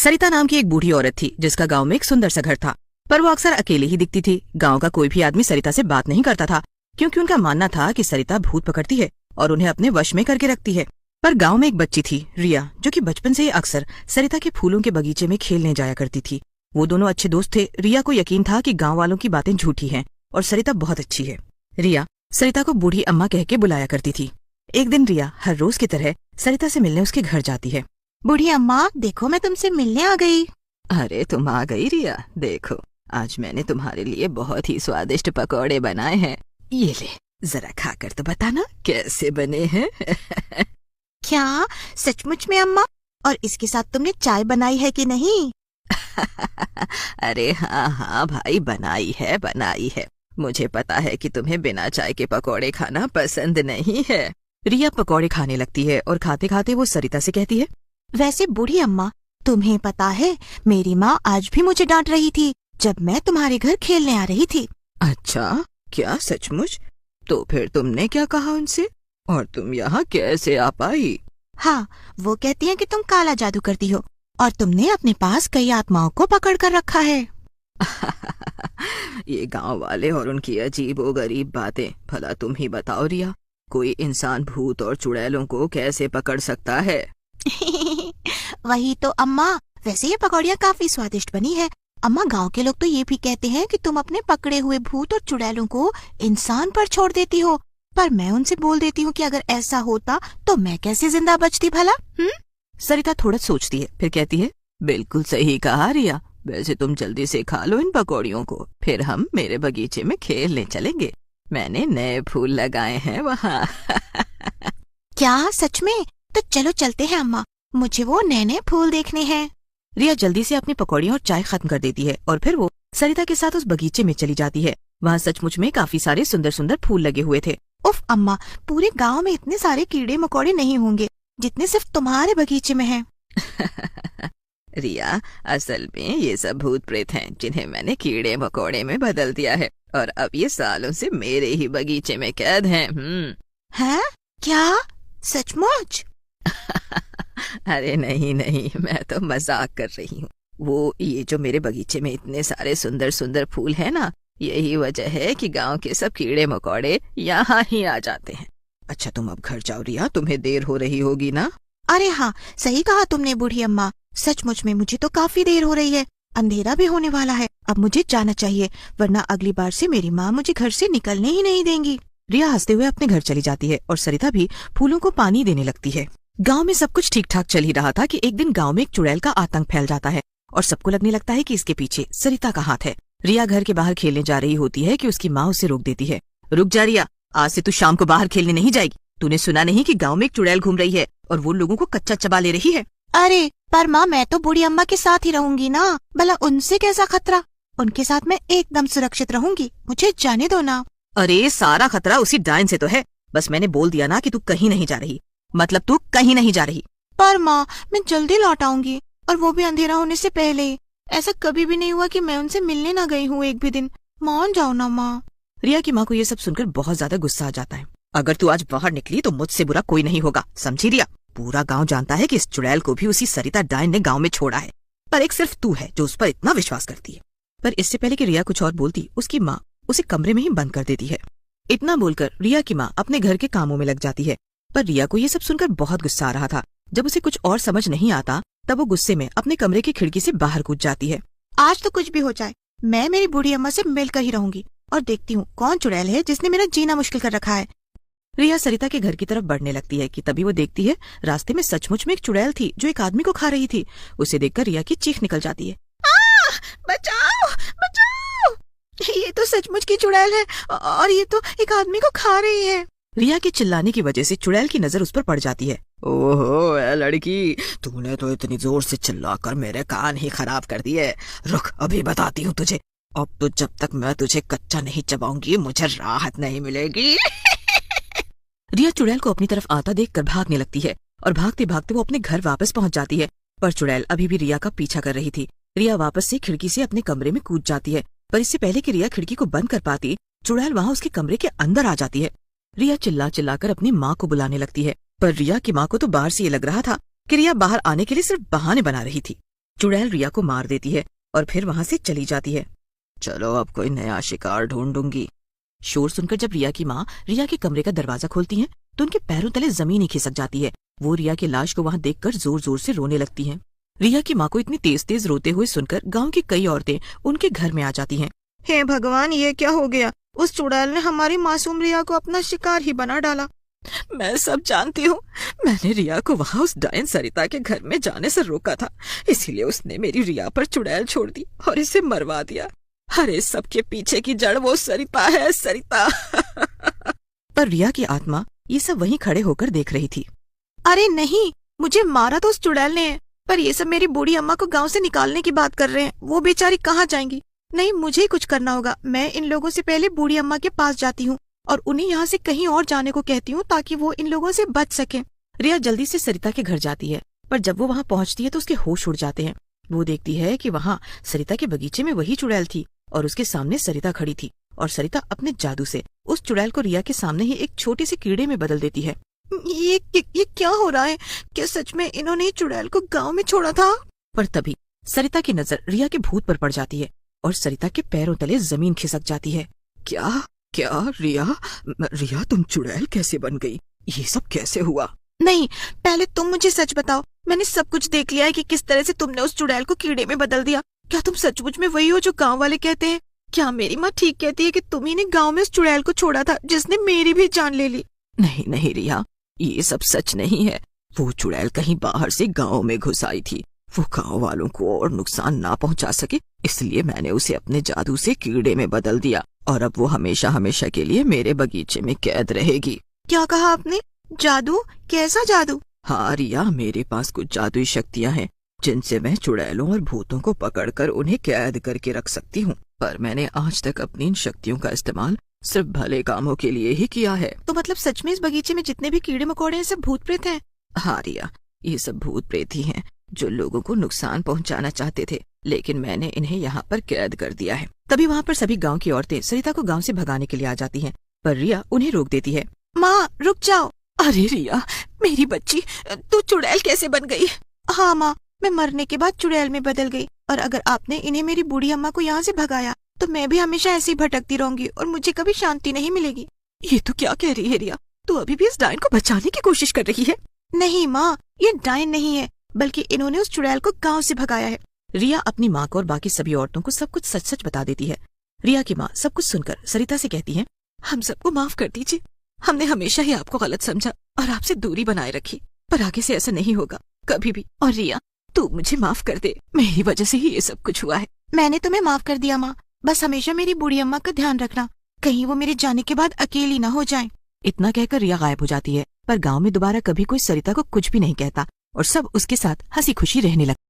सरिता नाम की एक बूढ़ी औरत थी जिसका गांव में एक सुंदर सा घर था, पर वो अक्सर अकेले ही दिखती थी। गांव का कोई भी आदमी सरिता से बात नहीं करता था, क्योंकि उनका मानना था कि सरिता भूत पकड़ती है और उन्हें अपने वश में करके रखती है। पर गांव में एक बच्ची थी, रिया, जो कि बचपन से ही अक्सर सरिता के फूलों के बगीचे में खेलने जाया करती थी। वो दोनों अच्छे दोस्त थे। रिया को यकीन था कि गाँव वालों की बातें झूठी हैं और सरिता बहुत अच्छी है। रिया सरिता को बूढ़ी अम्मा कह के बुलाया करती थी। एक दिन रिया हर रोज की तरह सरिता से मिलने उसके घर जाती है। बूढ़ी अम्मा, देखो मैं तुमसे मिलने आ गई। अरे तुम आ गई रिया, देखो आज मैंने तुम्हारे लिए बहुत ही स्वादिष्ट पकौड़े बनाए हैं। ये ले, जरा खाकर तो बताना कैसे बने हैं। क्या सचमुच में अम्मा? और इसके साथ तुमने चाय बनाई है कि नहीं? अरे हाँ हाँ भाई, बनाई है। मुझे पता है कि तुम्हें बिना चाय के पकौड़े खाना पसंद नहीं है। रिया पकौड़े खाने लगती है और खाते खाते वो सरिता से कहती है, वैसे बूढ़ी अम्मा, तुम्हें पता है मेरी माँ आज भी मुझे डांट रही थी जब मैं तुम्हारे घर खेलने आ रही थी। अच्छा, क्या सचमुच? तो फिर तुमने क्या कहा उनसे और तुम यहाँ कैसे आ पाई? हाँ, वो कहती है कि तुम काला जादू करती हो और तुमने अपने पास कई आत्माओं को पकड़ कर रखा है। ये गांव वाले और उनकी अजीबोगरीब बातें। भला तुम ही बताओ रिया, कोई इंसान भूत और चुड़ैलों को कैसे पकड़ सकता है? वही तो अम्मा, वैसे ये पकौड़ियाँ काफी स्वादिष्ट बनी है। अम्मा, गांव के लोग तो ये भी कहते हैं कि तुम अपने पकड़े हुए भूत और चुड़ैलों को इंसान पर छोड़ देती हो, पर मैं उनसे बोल देती हूँ कि अगर ऐसा होता तो मैं कैसे जिंदा बचती भला? सरिता थोड़ा सोचती है, फिर कहती है, बिल्कुल सही कहा रिया। वैसे तुम जल्दी से खा लो इन पकौड़ियों को, फिर हम मेरे बगीचे में खेलने चलेंगे। मैंने नए फूल लगाए हैं वहाँ। क्या सच में? तो चलो चलते हैं अम्मा, मुझे वो नए नए फूल देखने हैं। रिया जल्दी से अपनी पकौड़ियाँ और चाय खत्म कर देती है और फिर वो सरिता के साथ उस बगीचे में चली जाती है। वहाँ सचमुच में काफी सारे सुंदर सुंदर फूल लगे हुए थे। उफ अम्मा, पूरे गांव में इतने सारे कीड़े मकोड़े नहीं होंगे जितने सिर्फ तुम्हारे बगीचे में हैं। रिया, असल में ये सब भूत प्रेत हैं जिन्हें मैंने कीड़े मकोड़े में बदल दिया है और अब ये सालों से मेरे ही बगीचे में कैद हैं। हैं? क्या सचमुच? अरे नहीं, मैं तो मजाक कर रही हूँ। वो ये जो मेरे बगीचे में इतने सारे सुंदर सुंदर फूल है ना, यही वजह है कि गांव के सब कीड़े मकोड़े यहाँ ही आ जाते हैं। अच्छा तुम अब घर जाओ रिया, तुम्हें देर हो रही होगी ना? अरे हाँ, सही कहा तुमने बूढ़ी अम्मा, सचमुच में मुझे तो काफी देर हो रही है, अंधेरा भी होने वाला है। अब मुझे जाना चाहिए, वरना अगली बार से मेरी माँ मुझे घर से निकलने ही नहीं देंगी। रिया हंसते हुए अपने घर चली जाती है और सरिता भी फूलों को पानी देने लगती है। गांव में सब कुछ ठीक ठाक चल ही रहा था कि एक दिन गांव में एक चुड़ैल का आतंक फैल जाता है और सबको लगने लगता है कि इसके पीछे सरिता का हाथ है। रिया घर के बाहर खेलने जा रही होती है कि उसकी माँ उसे रोक देती है। रुक जा रिया, आज से तू शाम को बाहर खेलने नहीं जाएगी। तूने सुना नहीं कि गांव में एक चुड़ैल घूम रही है और वो लोगों को कच्चा चबा ले रही है? अरे पर माँ, मैं तो बूढ़ी अम्मा के साथ ही रहूंगी ना, भला उनसे कैसा खतरा? उनके साथ मैं एकदम सुरक्षित रहूंगी, मुझे जाने दो ना। अरे सारा खतरा उसी डायन से तो है। बस मैंने बोल दिया ना कि तू कहीं नहीं जा रही, मतलब तू कहीं नहीं जा रही। पर माँ, मैं जल्दी लौट आऊंगी और वो भी अंधेरा होने से पहले ही। ऐसा कभी भी नहीं हुआ कि मैं उनसे मिलने ना गई हूँ एक भी दिन। मान जाओ ना माँ। रिया की माँ को ये सब सुनकर बहुत ज्यादा गुस्सा आ जाता है। अगर तू आज बाहर निकली तो मुझसे बुरा कोई नहीं होगा, समझी रिया? पूरा गांव जानता है कि इस चुड़ैल को भी उसी सरिता डायन ने गांव में छोड़ा है, पर एक सिर्फ तू है जो उस पर इतना विश्वास करती है। पर इससे पहले कि रिया कुछ और बोलती, उसकी माँ उसे कमरे में ही बंद कर देती है। इतना बोलकर रिया की माँ अपने घर के कामों में लग जाती है। पर रिया को ये सब सुनकर बहुत गुस्सा आ रहा था। जब उसे कुछ और समझ नहीं आता तब वो गुस्से में अपने कमरे की खिड़की से बाहर कूद जाती है। आज तो कुछ भी हो जाए, मैं मेरी बूढ़ी अम्मा से मिलकर ही रहूंगी और देखती हूँ कौन चुड़ैल है जिसने मेरा जीना मुश्किल कर रखा है। रिया सरिता के घर की तरफ बढ़ने लगती है कि तभी वो देखती है रास्ते में सचमुच में एक चुड़ैल थी जो एक आदमी को खा रही थी। उसे देखकर रिया की चीख निकल जाती है। बचाओ बचाओ, ये तो सचमुच की चुड़ैल है और ये तो एक आदमी को खा रही है। रिया के चिल्लाने की वजह से चुड़ैल की नजर उस पर पड़ जाती है। ओहो ए लड़की, तूने तो इतनी जोर से चिल्लाकर मेरे कान ही खराब कर दिए। रुक, अभी बताती हूँ तुझे। अब तो जब तक मैं तुझे कच्चा नहीं चबाऊंगी मुझे राहत नहीं मिलेगी। रिया चुड़ैल को अपनी तरफ आता देखकर भागने लगती है और भागते भागते वो अपने घर वापस पहुंच जाती है। पर चुड़ैल अभी भी रिया का पीछा कर रही थी। रिया वापस से खिड़की से अपने कमरे में कूद जाती है, पर इससे पहले कि रिया खिड़की को बंद कर पाती, चुड़ैल वहाँ उसके कमरे के अंदर आ जाती है। रिया चिल्ला चिल्लाकर अपनी माँ को बुलाने लगती है, पर रिया की माँ को तो बाहर से ये लग रहा था कि रिया बाहर आने के लिए सिर्फ बहाने बना रही थी। चुड़ैल रिया को मार देती है और फिर वहां से चली जाती है। चलो अब कोई नया शिकार ढूंढूंगी। शोर सुनकर जब रिया की माँ रिया के कमरे का दरवाजा खोलती है तो उनके पैरों तले जमीन ही खिसक जाती है। वो रिया की लाश को वहां देखकर जोर जोर से रोने लगती हैं। रिया की माँ को इतनी तेज तेज रोते हुए सुनकर गांव की कई औरतें उनके घर में आ जाती हैं। हे भगवान, ये क्या हो गया? उस चुड़ैल ने हमारी मासूम रिया को अपना शिकार ही बना डाला। मैं सब जानती हूँ। मैंने रिया को वहाँ उस डायन सरिता के घर में जाने से रोका था, इसीलिए उसने मेरी रिया पर चुड़ैल छोड़ दी और इसे मरवा दिया। अरे सबके पीछे की जड़ वो सरिता है, सरिता। पर रिया की आत्मा ये सब वहीं खड़े होकर देख रही थी। अरे नहीं, मुझे मारा तो उस चुड़ैल ने है, पर ये सब मेरी बूढ़ी अम्मा को गांव से निकालने की बात कर रहे हैं। वो बेचारी कहाँ जाएंगी? नहीं, मुझे ही कुछ करना होगा। मैं इन लोगों से पहले बूढ़ी अम्मा के पास जाती हूँ और उन्हें यहाँ से कहीं और जाने को कहती हूँ ताकि वो इन लोगों से बच सके। रिया जल्दी से सरिता के घर जाती है, पर जब वो वहाँ पहुँचती है तो उसके होश उड़ जाते हैं। वो देखती है कि वहाँ सरिता के बगीचे में वही चुड़ैल थी और उसके सामने सरिता खड़ी थी और सरिता अपने जादू से उस चुड़ैल को रिया के सामने ही एक छोटे से कीड़े में बदल देती है। ये क्या हो रहा है? क्या सच में इन्होंने चुड़ैल को गांव में छोड़ा था? पर तभी सरिता की नजर रिया के भूत पर पड़ जाती है और सरिता के पैरों तले जमीन खिसक जाती है। क्या क्या रिया तुम चुड़ैल कैसे बन गई? ये सब कैसे हुआ? नहीं, पहले तुम मुझे सच बताओ। मैंने सब कुछ देख लिया है कि किस तरह से तुमने उस चुड़ैल को कीड़े में बदल दिया। क्या तुम सचमुच में वही हो जो गांव वाले कहते हैं? क्या मेरी माँ ठीक कहती है कि तुम ही ने गांव में उस चुड़ैल को छोड़ा था जिसने मेरी भी जान ले ली? नहीं नहीं रिया, ये सब सच नहीं है। वो चुड़ैल कहीं बाहर से गांव में घुस आई थी। वो गांव वालों को और नुकसान ना पहुंचा सके, इसलिए मैंने उसे अपने जादू से कीड़े में बदल दिया और अब वो हमेशा हमेशा के लिए मेरे बगीचे में कैद रहेगी। क्या कहा आपने? जादू? कैसा जादू? हाँ रिया, मेरे पास कुछ जादुई शक्तियाँ हैं जिनसे मैं चुड़ैलों और भूतों को पकड़कर उन्हें कैद करके रख सकती हूँ, पर मैंने आज तक अपनी इन शक्तियों का इस्तेमाल सिर्फ भले कामों के लिए ही किया है। तो मतलब सच में इस बगीचे में जितने भी कीड़े मकोड़े हैं सब भूत प्रेत हैं? हाँ रिया, ये सब भूत प्रेत ही हैं जो लोगों को नुकसान पहुंचाना चाहते थे, लेकिन मैंने इन्हें यहाँ पर कैद कर दिया है। तभी वहाँ पर सभी गांव की औरतें सरिता को गांव से भगाने के लिए आ जाती हैं, पर रिया उन्हें रोक देती है। माँ रुक जाओ। अरे रिया मेरी बच्ची, तू चुड़ैल कैसे बन गई? हाँ माँ, मैं मरने के बाद चुड़ैल में बदल गई और अगर आपने इन्हें मेरी बूढ़ी अम्मा को यहाँ से भगाया तो मैं भी हमेशा ऐसे ही भटकती रहूंगी और मुझे कभी शांति नहीं मिलेगी। ये तो क्या कह रही है रिया? तू अभी भी इस डायन को बचाने की कोशिश कर रही है? नहीं माँ, ये डायन नहीं है, बल्कि इन्होंने उस चुड़ैल को गांव से भगाया है। रिया अपनी माँ को और बाकी सभी औरतों को सब कुछ सच सच बता देती है। रिया की माँ सब कुछ सुनकर सरिता से कहती है, हम सबको माफ कर दीजिए। हमने हमेशा ही आपको गलत समझा और आपसे दूरी बनाए रखी, पर आगे से ऐसा नहीं होगा कभी भी। और रिया तू मुझे माफ कर दे, मेरी वजह से ही ये सब कुछ हुआ है। मैंने तुम्हें माफ कर दिया माँ, बस हमेशा मेरी बूढ़ी अम्मा का ध्यान रखना, कहीं वो मेरे जाने के बाद अकेली ना हो जाएं। इतना कहकर रिया गायब हो जाती है, पर गांव में दोबारा कभी कोई सरिता को कुछ भी नहीं कहता और सब उसके साथ हंसी खुशी रहने लगते।